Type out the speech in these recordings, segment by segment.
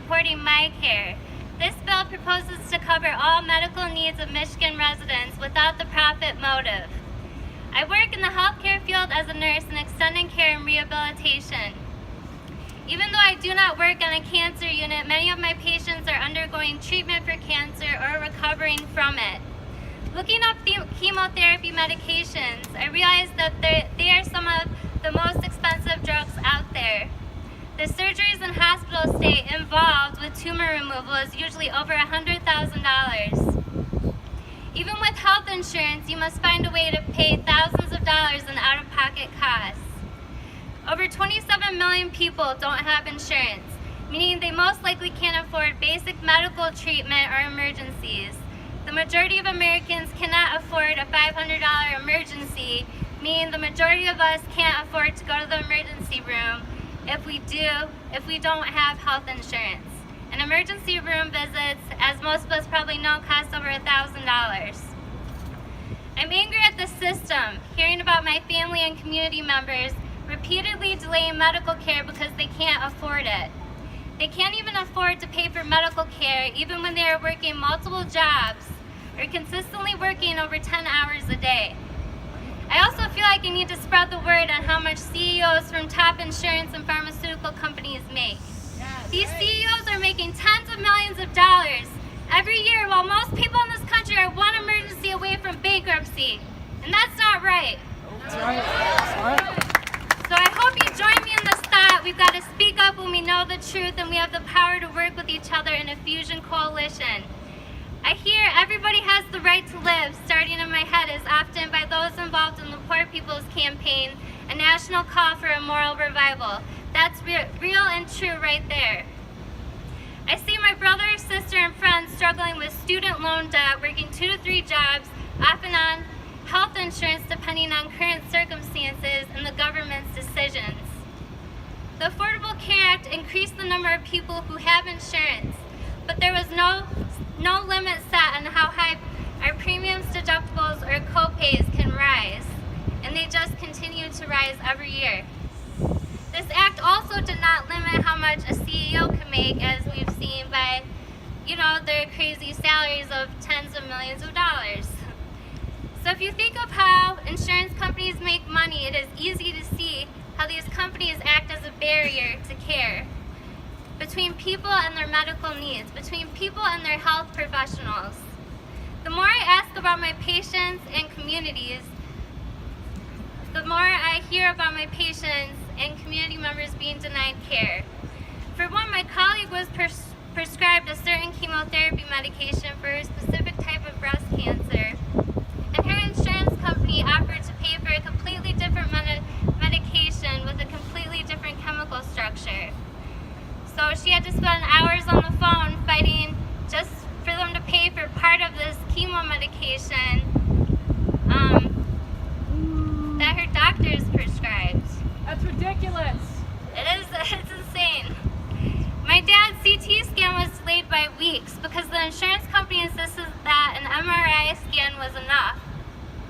supporting Micare. This bill proposes to cover all medical needs of Michigan residents without the profit motive. I work in the healthcare field as a nurse in extended care and rehabilitation. Even though I do not work on a cancer unit, many of my patients are undergoing treatment for cancer or recovering from it. Looking up chemotherapy medications, I realized that they are some of the most expensive drugs out there. The surgeries and hospital stay involved with tumor removal is usually over $100,000. Even with health insurance, you must find a way to pay thousands of dollars in out-of-pocket costs. Over 27 million people don't have insurance, meaning they most likely can't afford basic medical treatment or emergencies. The majority of Americans cannot afford a $500 emergency, meaning the majority of us can't afford to go to the emergency room if we don't have health insurance. And emergency room visits, as most of us probably know, cost over $1,000. I'm angry at the system, hearing about my family and community members repeatedly delaying medical care because they can't afford it. They can't even afford to pay for medical care even when they are working multiple jobs or consistently working over 10 hours a day. I also feel like I need to spread the word on how much CEOs from top insurance and pharmaceutical companies make. These CEOs are making tens of millions of dollars every year while most people in this country are one emergency away from bankruptcy. And that's not right. That's right. That's right. So I hope you join me in this thought. We've got to speak up when we know the truth, and we have the power to work with each other in a fusion coalition. I hear everybody has the right to live, starting in my head as often by those involved in the Poor People's Campaign, a national call for a moral revival. That's real and true right there. I see my brother, sister, and friends struggling with student loan debt, working 2 to 3 jobs, off and on health insurance depending on current circumstances and the government's decisions. The Affordable Care Act increased the number of people who have insurance, but there was no limit set on how high our premiums, deductibles, or co-pays can rise, and they just continue to rise every year. This act also did not limit how much a CEO can make, as we've seen by, their crazy salaries of tens of millions of dollars. So if you think of how insurance companies make money, it is easy to see how these companies act as a barrier to care between people and their medical needs, between people and their health professionals. The more I ask about my patients and communities, the more I hear about my patients and community members being denied care. For one, my colleague was prescribed a certain chemotherapy medication for a specific type of breast cancer, and her insurance company offered to pay for a completely different medication with a completely different chemical structure. So she had to spend hours on the phone fighting just for them to pay for part of this chemo medication that her doctors prescribed. That's ridiculous. It's insane. My dad's CT scan was delayed by weeks because the insurance company insisted that an MRI scan was enough.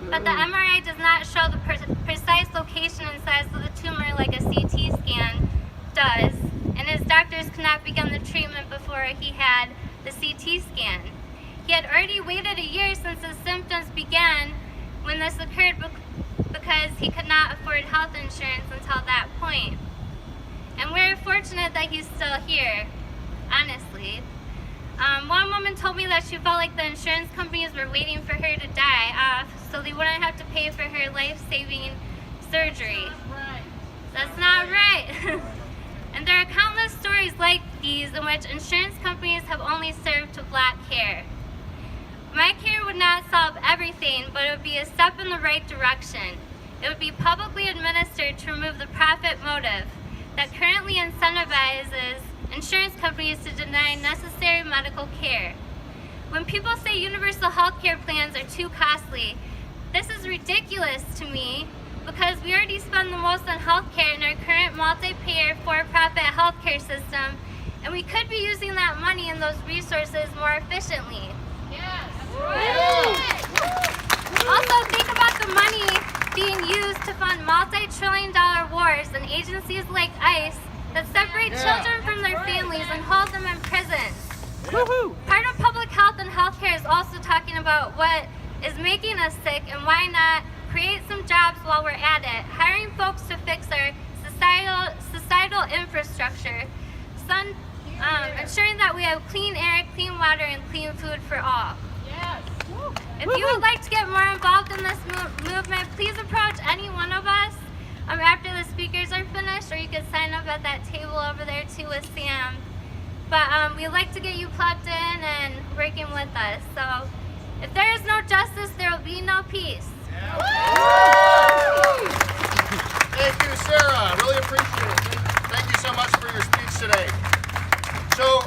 But the MRI does not show the precise location and size of the tumor like a CT scan does, and his doctors could not begin the treatment before he had the CT scan. He had already waited a year since his symptoms began when this occurred because he could not afford health insurance until that point. And we're fortunate that he's still here, honestly. One woman told me that she felt like the insurance companies were waiting for her to die off so they wouldn't have to pay for her life-saving surgery. That's not right. And there are countless stories like these in which insurance companies have only served to block care. Micare would not solve everything, but it would be a step in the right direction. It would be publicly administered to remove the profit motive that currently incentivizes insurance companies to deny necessary medical care. When people say universal health care plans are too costly, this is ridiculous to me because we already spend the most on health care in our current multi-payer for-profit healthcare system, and we could be using that money and those resources more efficiently. Yes. Also, think about the money being used to fund multi-trillion-dollar wars and agencies like ICE that separate children from their families and hold them in prisons. Woohoo! Part of public health and healthcare is also talking about what is making us sick and why not create some jobs while we're at it, hiring folks to fix our societal infrastructure, ensuring that we have clean air, clean water, and clean food for all. Yes. If you would like to get more involved in this movement, please approach any one of us after the speakers are finished, or you can sign up at that table over there too with Sam. But we'd like to get you plugged in and working with us. So if there is no justice, there will be no peace. Thank you, Sarah. I really appreciate it. Thank you so much for your speech today. So